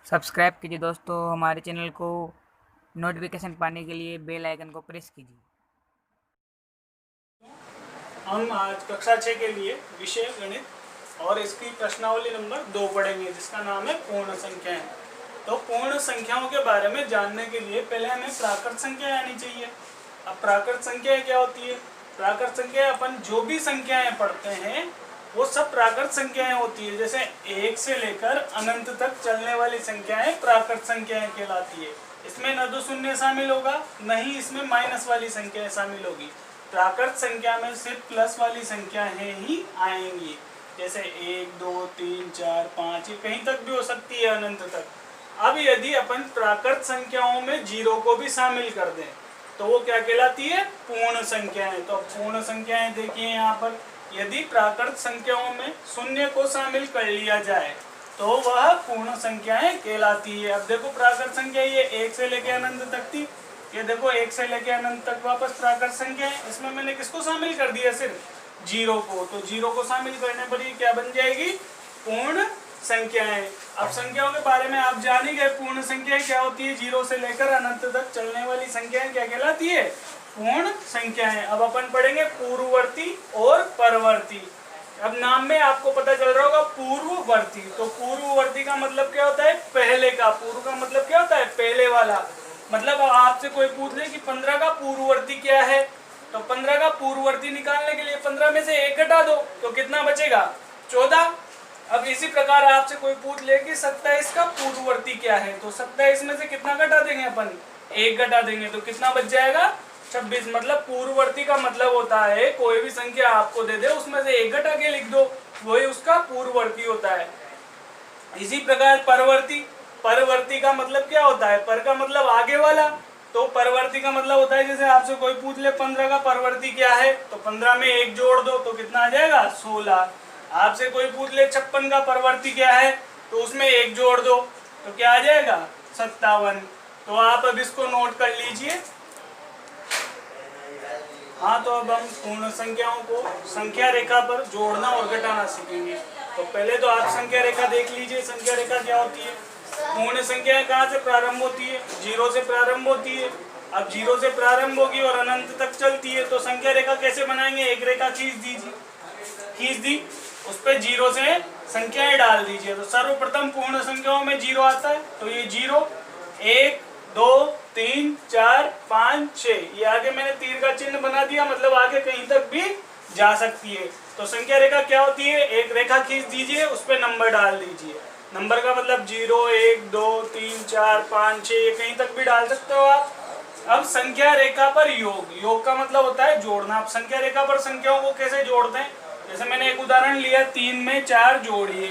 Subscribe कीजिए दोस्तों हमारे चैनल को। नोटिफिकेशन पाने के लिए बेल आइकन को प्रेस कीजिए। हम आज कक्षा 6 के लिए विषय गणित और इसकी प्रश्नावली नंबर 2 पढ़ेंगे, जिसका नाम है पूर्ण संख्याएं। तो पूर्ण संख्याओं के बारे में जानने के लिए पहले हमें प्राकृत संख्या आनी चाहिए। अब प्राकृत संख्या क्या होती है? प्राकृत संख्या अपन जो भी संख्याएं पढ़ते हैं वो सब प्राकृत संख्याएं होती है। जैसे 1 से लेकर अनंत तक चलने वाली संख्याएं प्राकृत संख्याएं कहलाती है। इसमें न तो शून्य शामिल होगा, न ही इसमें माइनस वाली संख्याएं शामिल होगी। प्राकृत संख्या में सिर्फ प्लस वाली संख्याएं ही आएंगी। जैसे 1, 2, 3, 4, 5 ये कहीं तक भी हो सकती है, अनंत तक। अब यदि अपन प्राकृत संख्याओं में जीरो को भी शामिल कर दें तो वो क्या कहलाती है? पूर्ण संख्याएं। तो पूर्ण संख्याएं देखिए यहाँ पर, यदि प्राकृत संख्याओं में शून्य को शामिल कर लिया जाए तो वह पूर्ण संख्याएं कहलाती है। अब देखो प्राकृत संख्या ये 1 से लेकर अनंत तक थी, ये देखो 1 से लेकर अनंत तक वापस प्राकृत संख्या है। इसमें मैंने किसको शामिल कर दिया? सिर्फ जीरो को। तो जीरो को शामिल करने पर ये क्या बन जाएगी? पूर्ण संख्याएं। अब संख्याओं के बारे में आप जान ही गए, पूर्ण संख्याएं क्या होती है? जीरो से लेकर अनंत तक चलने वाली संख्याएं क्या कहलाती है? पूर्ण संख्याएं। अब अपन पढ़ेंगे पूर्ववर्ती और परवर्ती। अब नाम में आपको पता चल रहा होगा पूर्ववर्ती। तो पूर्ववर्ती का मतलब क्या होता है? पहले का। पूर्व का मतलब क्या होता है? पहले वाला। मतलब आपसे कोई पूछ ले कि 15 का पूर्ववर्ती क्या है, तो 15 का पूर्ववर्ती निकालने के लिए 15 में से 1 घटा दो तो कितना बचेगा? 14। अब इसी प्रकार आपसे कोई पूछ ले कि 27 का पूर्ववर्ती क्या है, तो 27 में से कितना घटा देंगे अपन? 1 घटा देंगे तो कितना बच जाएगा? 26। मतलब पूर्ववर्ती का मतलब होता है कोई भी संख्या आपको दे दे उसमें से 1 घटा के लिख दो, वही उसका पूर्ववर्ती होता है। इसी प्रकार परवर्ती। परवर्ती का मतलब क्या होता है? पर का मतलब आगे वाला। तो परवर्ती का मतलब होता है, जैसे आपसे कोई पूछ ले 15 का परवर्ती क्या है, तो 15 में 1 जोड़ दो तो कितना आ जाएगा? 16। आपसे कोई पूछ ले 56 का परवर्ती क्या है, तो उसमें 1 जोड़ दो तो क्या आ जाएगा? 57। तो आप अब इसको नोट कर लीजिए। हाँ, तो अब हम पूर्ण संख्याओं को संख्या रेखा पर जोड़ना और घटाना सीखेंगे। तो पहले तो आप संख्या रेखा देख लीजिए। संख्या रेखा क्या होती है? पूर्ण संख्या कहाँ से प्रारंभ होती है? जीरो से प्रारंभ होती है। अब जीरो से प्रारंभ होगी और अनंत तक चलती है, तो संख्या रेखा कैसे बनाएंगे? एक रेखा खींच दीजिए, खींच दी, उस पर जीरो से संख्याएं डाल दीजिए। तो सर्वप्रथम पूर्ण संख्याओं में जीरो आता है, तो ये जीरो 1, 2, 3, 4, 5, 6, ये आगे मैंने तीर का चिन्ह बना दिया, मतलब आगे कहीं तक भी जा सकती है। तो संख्या रेखा क्या होती है? एक रेखा खींच दीजिए, उस पर नंबर डाल दीजिए। नंबर का मतलब 0, 1, 2, 3, 4, 5, 6 ये कहीं तक भी डाल सकते हो आप। अब संख्या रेखा पर योग। योग का मतलब होता है जोड़ना। आप संख्या रेखा पर संख्याओं को कैसे जोड़ते हैं? जैसे मैंने एक उदाहरण लिया, 3 में 4 जोड़िए,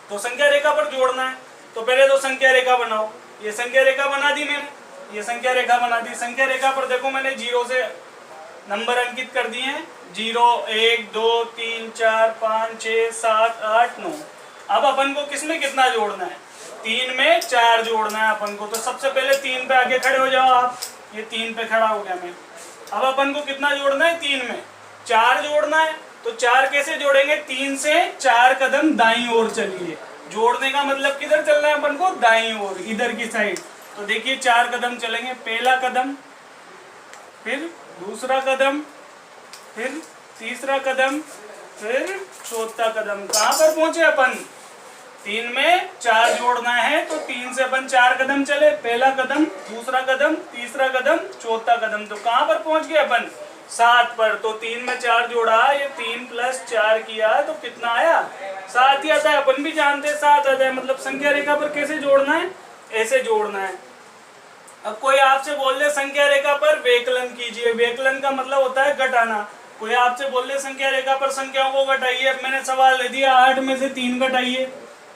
तो संख्या रेखा पर जोड़ना है। तो पहले तो संख्या रेखा बनाओ। ये संख्या रेखा बना दी मैंने, ये संख्या रेखा बना दी। संख्या रेखा पर देखो मैंने जीरो से नंबर अंकित कर दिए हैं। 0, 1, 2, 3, 4, 5, 6, 7, 8, 9। अब अपन को किसमें कितना जोड़ना है? 3 में 4 जोड़ना है अपन को। तो सबसे पहले 3 पे आगे खड़े हो जाओ आप। ये 3 पे खड़ा हो गया मैं। अब अपन को कितना जोड़ना है? 3 में 4 जोड़ना है। तो 4 कैसे जोड़ेंगे? 3 से 4 कदम दाईं ओर चलिए। जोड़ने का मतलब किधर चलना है अपन को? दाईं ओर, इधर की साइड। तो देखिए 4 कदम चलेंगे। पहला कदम, फिर दूसरा कदम, फिर तीसरा कदम, फिर चौथा कदम। कहाँ पर पहुंचे अपन? 3 में 4 जोड़ना है, तो 3 से अपन 4 कदम चले। पहला कदम, दूसरा कदम, तीसरा कदम, चौथा कदम। तो कहाँ पर पहुंच गए अपन? 7 पर। तो 3 में 4 जोड़ा, ये 3 + 4 किया तो कितना आया? 7 ही आता है। अपन भी जानते हैं 7 आता है। मतलब संख्या रेखा पर कैसे जोड़ना है? ऐसे जोड़ना है। अब कोई आपसे बोल दे संख्या रेखा पर व्यकलन कीजिए। व्यकलन का मतलब होता है घटाना। कोई आपसे बोल दे संख्या रेखा पर संख्याओं को घटाइए। अब मैंने सवाल दे दिया 8 में से 3 घटाइए,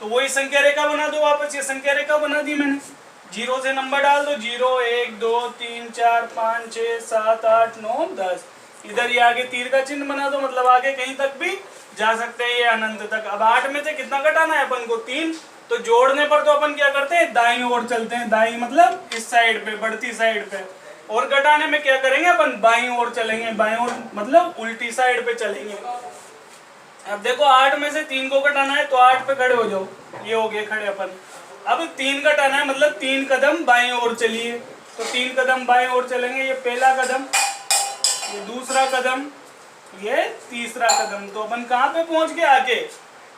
तो वही संख्या रेखा बना दो वापस। ये संख्या रेखा बना दी मैंने। जीरो से नंबर डाल दो। 0, 1, 2, 3, 4, 5, 6, 7, 8, 9, 10। इधर ये आगे तीर का चिन्ह बना दो, मतलब आगे कहीं तक भी जा सकते हैं, ये अनंत तक। अब 8 में से कितना घटाना है अपन को? 3। तो जोड़ने पर तो अपन क्या करते हैं? दाईं ओर चलते हैं। दाईं मतलब इस साइड पे, बढ़ती साइड पे। और घटाने में क्या करेंगे अपन? बाईं ओर चलेंगे। बाईं ओर मतलब उल्टी साइड पे चलेंगे। अब देखो 8 में से 3 को घटाना है, तो 8 पे खड़े हो जाओ। ये हो गए खड़े अपन। अब 3 घटाना है, मतलब 3 कदम बाएं ओर चलिए। तो 3 कदम बाएं ओर चलेंगे, ये पहला कदम, ये दूसरा कदम, ये तीसरा कदम। तो अपन कहाँ पे पहुंच गए आगे?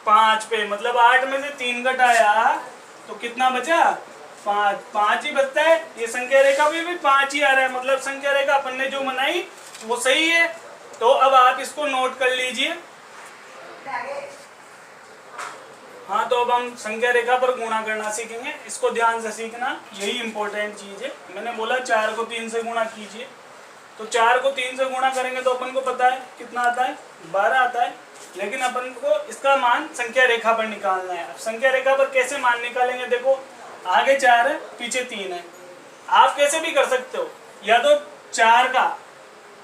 5 पे। मतलब 8 में से 3 घटाया तो कितना बचा? 5। 5 ही बचता है। ये संख्या रेखा में भी 5 ही आ रहा है, मतलब संख्या रेखा अपन ने जो बनाई वो सही है। तो अब आप इसको नोट कर लीजिए। हाँ, तो अब हम संख्या रेखा पर गुणा करना सीखेंगे। इसको ध्यान से सीखना, यही इंपॉर्टेंट चीज है। मैंने बोला 4 को 3 से गुणा कीजिए। तो 4 को 3 से गुणा करेंगे तो अपन को पता है कितना आता है, 12 आता है। लेकिन अपन को इसका मान संख्या रेखा पर निकालना है। अब संख्या रेखा पर कैसे मान निकालेंगे? देखो, आगे 4 है, पीछे 3 है। आप कैसे भी कर सकते हो, या तो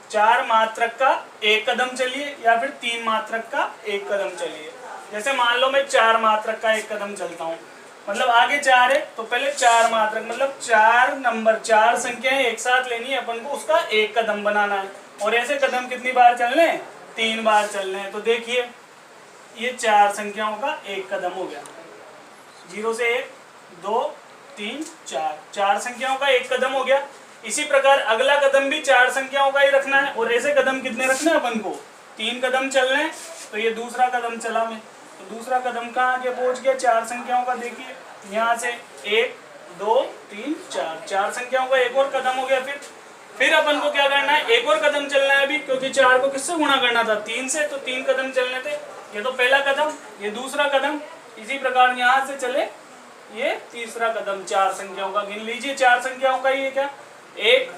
4 मात्रक का 1 कदम चलिए, या फिर 3 मात्रक का 1 कदम चलिए। जैसे मान लो मैं 4 मात्रक का 1 कदम चलता हूँ, मतलब आगे 4 है तो पहले 4 मात्रक, मतलब 4 नंबर, 4 संख्याएं एक साथ लेनी है अपन को, उसका 1 कदम बनाना है। और ऐसे कदम कितनी बार चलने हैं? 3 बार चलने हैं। तो देखिए, ये 4 संख्याओं का 1 कदम हो गया। 0 से 1, 2, 3, 4, 4 संख्याओं का 1 कदम हो गया। इसी प्रकार अगला कदम भी 4 संख्याओं का ही रखना है। और ऐसे कदम कितने रखने हैं अपन को? 3 कदम चलने हैं। तो ये दूसरा कदम चला मैं, तो दूसरा कदम कहाँ आगे पहुंच गया? 4 संख्याओं का। देखिए यहाँ से 1, 2, 3, 4, 4 संख्याओं का 1 और कदम हो गया। फिर अपन को क्या करना है? 1 और कदम चलना है अभी, क्योंकि 4 को किससे गुणा करना था? 3 से। तो 3 कदम चलने थे। ये तो पहला कदम, ये दूसरा कदम। इसी प्रकार यहाँ से चले, ये तीसरा कदम। 4 संख्याओं का गिन लीजिए, 4 संख्याओं का ये क्या? 1,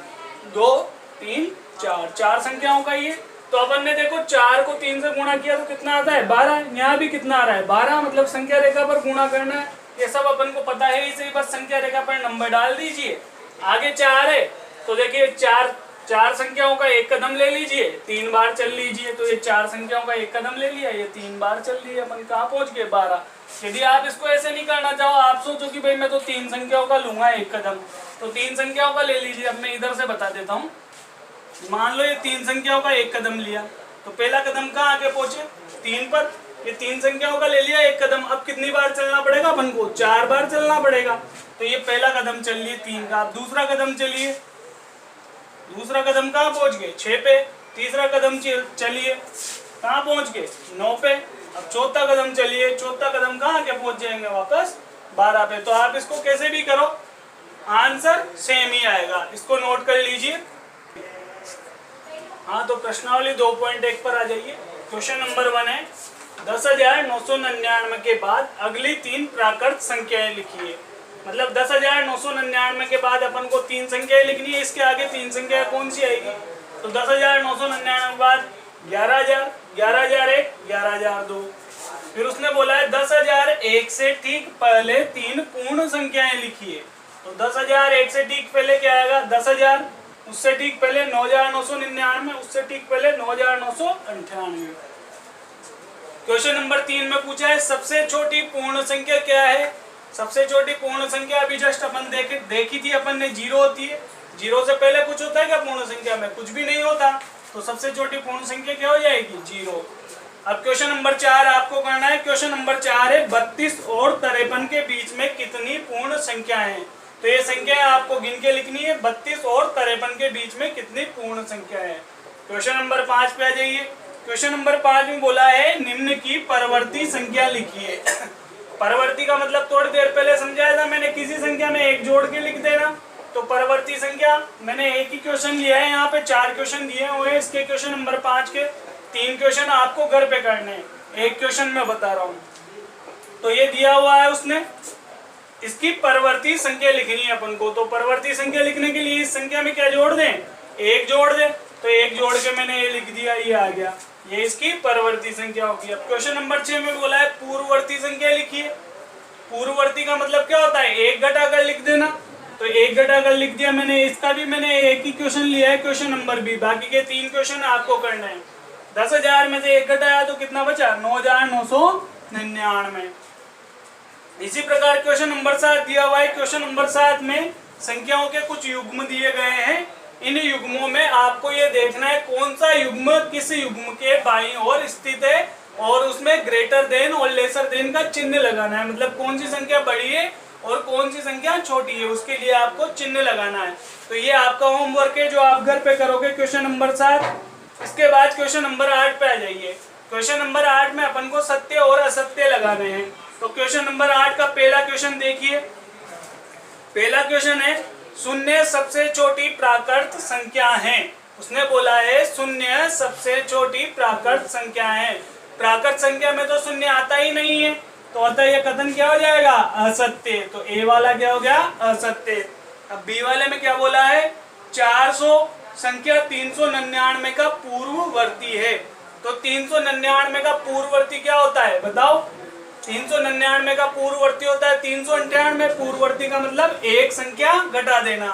2, 3, 4, 4 संख्याओं का ये। तो अपन ने देखो 4 को 3 से गुणा किया तो कितना आता है? 12। यहाँ भी कितना आ रहा है? 12। मतलब संख्या रेखा पर गुणा करना है। ये सब अपन को पता है, इसे बस संख्या रेखा पर नंबर डाल दीजिए। आगे 4 है तो देखिए 4 संख्याओं का 1 कदम ले लीजिए, 3 बार चल लीजिए। तो ये 4 संख्याओं का 1 कदम ले लिया, ये 3 बार चल लिए। अपन कहाँ पहुंच गए? 12। यदि आप इसको ऐसे नहीं करना चाहो, आप सोचो कि भाई मैं तो 3 संख्याओं का लूंगा 1 कदम, तो 3 संख्याओं का ले लीजिए। अब मैं इधर से बता देता हूँ। मान लो ये 3 संख्याओं का 1 कदम लिया, तो पहला कदम कहाँ आगे पहुंचे? 3 पर। ये 3 संख्याओं का ले लिया 1 कदम। अब कितनी बार चलना पड़ेगा अपन को? 4 बार चलना पड़ेगा। तो ये पहला कदम चल लिए 3 का। अब दूसरा कदम चलिए, दूसरा कदम कहाँ पहुंच गए? 6 पे। तीसरा कदम चलिए, कहाँ पहुंच गए? 9 पे। अब चौथा कदम चलिए, चौथा कदम कहाँ के पहुंच जाएंगे? वापस 12 पे। तो आप इसको कैसे भी करो, आंसर सेम ही आएगा। इसको नोट कर लीजिए। हाँ, तो प्रश्नावली 2.1 पर आ जाइए। क्वेश्चन नंबर 1 है, 10,999 के बाद अगली 3 प्राकृत संख्याएं लिखिए। मतलब 10,999 के बाद अपन को 3 संख्याएं लिखनी है। इसके आगे 3 संख्याएं कौन सी आएगी? तो 10,999 के बाद 11,000, 11,001, 11,002। फिर उसने बोला है 10,001 से ठीक पहले 3 पूर्ण संख्याएं लिखिए। तो 10,001 से ठीक पहले क्या आएगा? 10,000, उससे ठीक पहले 9,999, उससे ठीक पहले 9,998। क्वेश्चन नंबर 3 में पूछा है सबसे छोटी पूर्ण संख्या क्या है? सबसे छोटी पूर्ण संख्या अभी जस्ट अपन देखी थी अपन ने, 0 होती है। 0 से पहले कुछ होता है क्या पूर्ण संख्या में? कुछ भी नहीं होता। तो सबसे छोटी पूर्ण संख्या क्या हो जाएगी? 0। अब क्वेश्चन नंबर 4 आपको करना है। क्वेश्चन नंबर 4 है 32 और 53 के बीच में कितनी पूर्ण संख्या है? तो ये संख्या आपको गिन के लिखनी है। 32 और 53 के बीच में कितनी पूर्ण संख्या है? क्वेश्चन नंबर 5 पे आ जाइए। क्वेश्चन नंबर 5 में बोला है निम्न की परवर्ती संख्या लिखिए। परवर्ती का मतलब थोड़ी देर पहले समझाया था मैंने, किसी संख्या में 1 जोड़ के लिख देना। तो परवर्ती संख्या मैंने एक ही क्वेश्चन लिया है, यहाँ पे 4 क्वेश्चन दिए हुए हैं इसके। क्वेश्चन नंबर 5 के 3 क्वेश्चन आपको घर पे करने हैं, 1 क्वेश्चन मैं बता रहा हूँ। तो ये दिया हुआ है उसने, इसकी परवर्ती संख्या लिखनी है अपन को। तो परवर्ती संख्या लिखने के लिए इस संख्या में क्या जोड़ दें? 1 जोड़ दें। तो 1 जोड़ के मैंने ये लिख दिया, ये आ गया, ये इसकी परवर्ती संख्या होगी। अब क्वेश्चन नंबर 6 में बोला है पूर्ववर्ती संख्या लिखिए। पूर्ववर्ती का मतलब क्या होता है? 1 घटाकर लिख देना। तो 1 घटाकर लिख दिया मैंने। इसका भी मैंने एक ही क्वेश्चन लिया है, क्वेश्चन नंबर बी। बाकी के 3 क्वेश्चन आपको करने हैं। 10,000 में से 1 घटाया तो कितना बचा? 9,999। इसी प्रकार क्वेश्चन नंबर 7 दिया हुआ है। क्वेश्चन नंबर 7 में संख्याओं के कुछ युग्म दिए गए हैं। इन युग्मों में आपको ये देखना है कौन सा युग्म किस युग्म के बाईं ओर स्थित है, और उसमें ग्रेटर देन और लेसर देन का चिन्ह लगाना है। मतलब कौन सी संख्या बड़ी है और कौन सी संख्या छोटी है, उसके लिए आपको चिन्ह लगाना है। तो ये आपका होमवर्क है जो आप घर पे करोगे, क्वेश्चन नंबर 7। इसके बाद क्वेश्चन नंबर 8 पे आ जाइए। क्वेश्चन नंबर 8 में अपन को सत्य और असत्य लगाने हैं। तो क्वेश्चन नंबर 8 का पहला क्वेश्चन देखिए। पहला क्वेश्चन है, शून्य सबसे छोटी प्राकृत संख्या है। उसने बोला है शून्य सबसे छोटी प्राकृत संख्या है। प्राकृत संख्या में तो शून्य आता ही नहीं है, तो अतः यह कथन क्या हो जाएगा, असत्य। तो ए वाला क्या हो गया, असत्य। अब बी वाले में क्या बोला है, 400 संख्या 399 का पूर्ववर्ती है। तो 399 का पूर्ववर्ती क्या होता है बताओ। 399 का पूर्ववर्ती होता है 398। पूर्ववर्ती का मतलब एक संख्या घटा देना।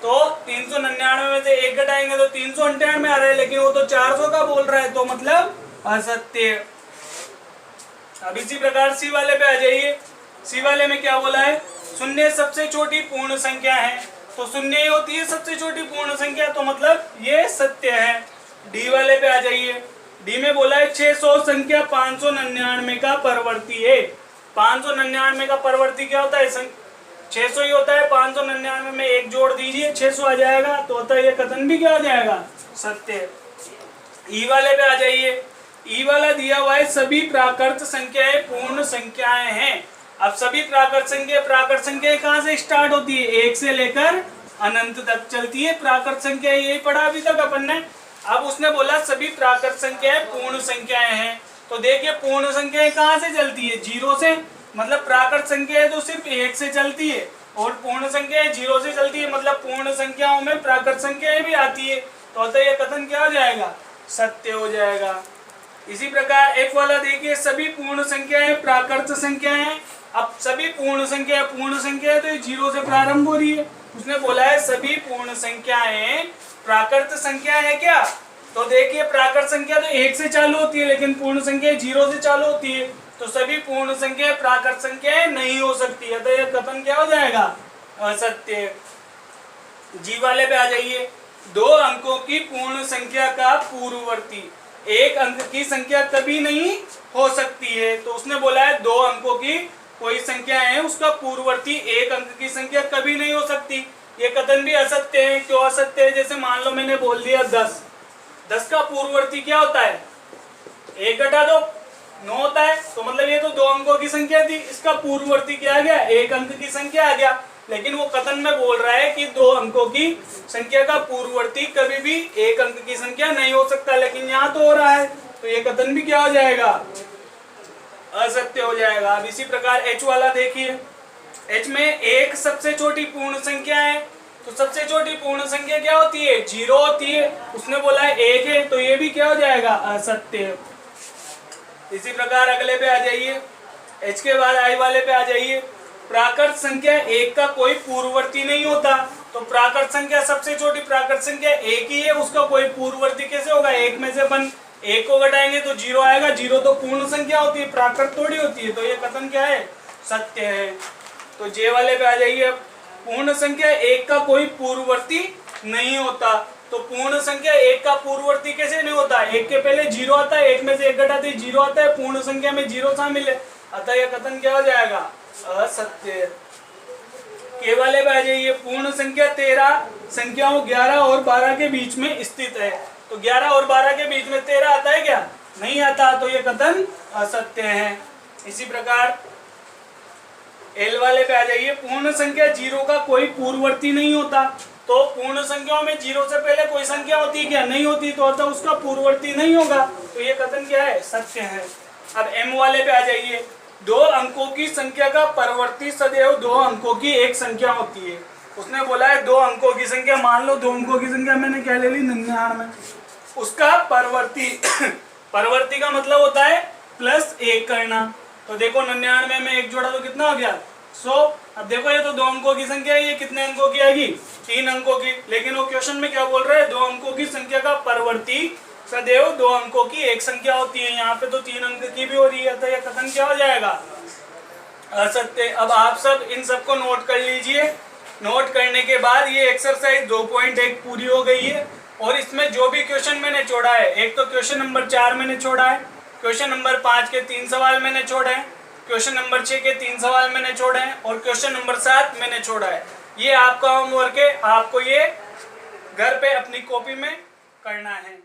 तो 399 में से एक घटाएंगे तो 398 आ रहा है, लेकिन वो तो 400 का बोल रहा है, तो मतलब असत्य। अब इसी प्रकार सी वाले पे आ जाइए। सी वाले में क्या बोला है, शून्य सबसे छोटी पूर्ण संख्या है। तो शून्य ही होती है सबसे छोटी पूर्ण संख्या, तो मतलब ये सत्य है। डी वाले पे आ जाइए। डी में बोला है 600 संख्या 599 का परवर्ती है। 599 का परवर्ती क्या होता है, 600 ही होता है। 599 में एक जोड़ दीजिए 600 आ जाएगा, तो होता है ये कथन भी क्या हो जाएगा, सत्य। ई वाले पे आ जाइए। ई वाला दिया हुआ है सभी प्राकृत संख्याएं पूर्ण संख्याएं हैं। अब सभी प्राकृत संख्याएं कहाँ से स्टार्ट होती है, एक से लेकर अनंत तक चलती है प्राकृत संख्या। यही पढ़ा अभी तक अपन ने। अब उसने बोला सभी प्राकृत संख्याएं पूर्ण संख्याएं हैं। तो देखिए पूर्ण संख्याएं कहाँ से चलती है, 0 से। मतलब प्राकृत संख्या तो सिर्फ 1 से चलती है, और पूर्ण संख्या 0 से चलती है। मतलब पूर्ण संख्याओं में प्राकृत संख्याएं भी आती है। तो अतः यह कथन क्या हो जाएगा, सत्य हो जाएगा। इसी प्रकार एक वाला देखिए, सभी पूर्ण संख्याएं प्राकृत संख्याएं हैं। अब सभी पूर्ण संख्या है तो ये 0 से प्रारंभ हो रही है। उसने बोला है सभी पूर्ण संख्याएं प्राकृत संख्या है क्या। तो देखिए प्राकृत संख्या तो 1 से चालू होती है, लेकिन पूर्ण संख्या 0 से चालू होती है। तो सभी पूर्ण संख्या प्राकृत संख्याएं नहीं हो सकती है, तो यह कथन क्या हो जाएगा, असत्य। जी वाले पे आ जाइए। 2 अंकों की पूर्ण संख्या का पूर्ववर्ती एक अंक की संख्या कभी नहीं हो सकती है। तो उसने बोला है 2 अंकों की कोई संख्या है, उसका पूर्ववर्ती एक अंक की संख्या कभी नहीं हो सकती। ये कथन भी असत्य है। क्यों असत्य है, जैसे मान लो मैंने बोल दिया 10 का पूर्ववर्ती क्या होता है, 1 घटा 2 9 होता है। तो मतलब ये तो 2 अंकों की संख्या थी, इसका पूर्ववर्ती क्या आ गया, एक अंक की संख्या आ गया। लेकिन वो कथन में बोल रहा है कि 2 अंकों की संख्या का पूर्ववर्ती कभी भी एक अंक की संख्या नहीं हो सकता, लेकिन यहाँ तो हो रहा है। तो ये कथन भी क्या हो जाएगा, असत्य हो जाएगा। अब इसी प्रकार एच वाला देखिए। एच में एक सबसे छोटी पूर्ण संख्या है। तो सबसे छोटी पूर्ण संख्या क्या होती है, 0 होती है। उसने बोला है 1 है, तो ये भी क्या हो जाएगा, असत्य। इसी प्रकार अगले पे आ जाइए। एच के बाद आई वाले पे आ जाइए। प्राकृत संख्या 1 का कोई पूर्ववर्ती नहीं होता। तो प्राकृत संख्या सबसे छोटी प्राकृत संख्या 1 ही है, उसका कोई पूर्ववर्ती कैसे होगा, 1 में से अपन 1 को घटाएंगे तो 0 आएगा। 0 तो पूर्ण संख्या होती है, प्राकृत थोड़ी होती है। तो ये कथन क्या है, सत्य है। तो जे वाले पे आ जाइए। पूर्ण संख्या 1 का कोई पूर्ववर्ती नहीं होता। तो पूर्ण संख्या 1 का पूर्ववर्ती कैसे नहीं होता, 1 के पहले 0 आता है, 1 में से 1 घटाते 0 आता है, पूर्ण संख्या में 0 शामिल है। अतः यह कथन क्या हो जाएगा, असत्य। के वाले पे आ जाइए। पूर्ण संख्या 13 संख्याओं 11 और 12 के बीच में स्थित है। तो 11 और 12 के बीच में 13 आता है क्या, नहीं आता। तो यह कथन असत्य है। इसी प्रकार एल वाले पे आ जाइए। पूर्ण संख्या 0 का कोई पूर्ववर्ती नहीं होता। तो पूर्ण संख्याओं में 0 से पहले कोई संख्या होती है क्या, नहीं होती। तो अतः उसका पूर्ववर्ती नहीं होगा। तो ये कथन क्या है, सत्य है। अब एम वाले पे आ जाइए। 2 अंकों की संख्या का परवर्ती सदैव 2 अंकों की एक संख्या होती है। उसने बोला है 2 अंकों की संख्या, मान लो 2 अंकों की संख्या मैंने क्या ले ली, 99, उसका परवर्ती परवर्ती का मतलब होता है +1 करना। तो देखो 99 में 1 जोड़ा तो कितना हो गया, 100। अब देखो ये तो 2 अंकों की संख्या है, ये कितने अंकों की आएगी, 3 अंकों की। लेकिन वो क्वेश्चन में क्या बोल रहा है, 2 अंकों की संख्या का परवर्ती सदैव 2 अंकों की एक संख्या होती है। यहाँ पे तो 3 अंक की भी हो रही है। तो यह कथन क्या हो जाएगा, असत्य। अब आप सब इन सबको नोट कर लीजिए। नोट करने के बाद ये एक्सरसाइज 2.1 पूरी हो गई है। और इसमें जो भी क्वेश्चन मैंने छोड़ा है, एक तो क्वेश्चन नंबर 4 मैंने छोड़ा है, क्वेश्चन नंबर 5 के 3 सवाल मैंने छोड़े हैं, क्वेश्चन नंबर 6 के 3 सवाल मैंने छोड़े हैं और क्वेश्चन नंबर 7 मैंने छोड़ा है। ये आपका होमवर्क है, आपको ये घर पे अपनी कॉपी में करना है।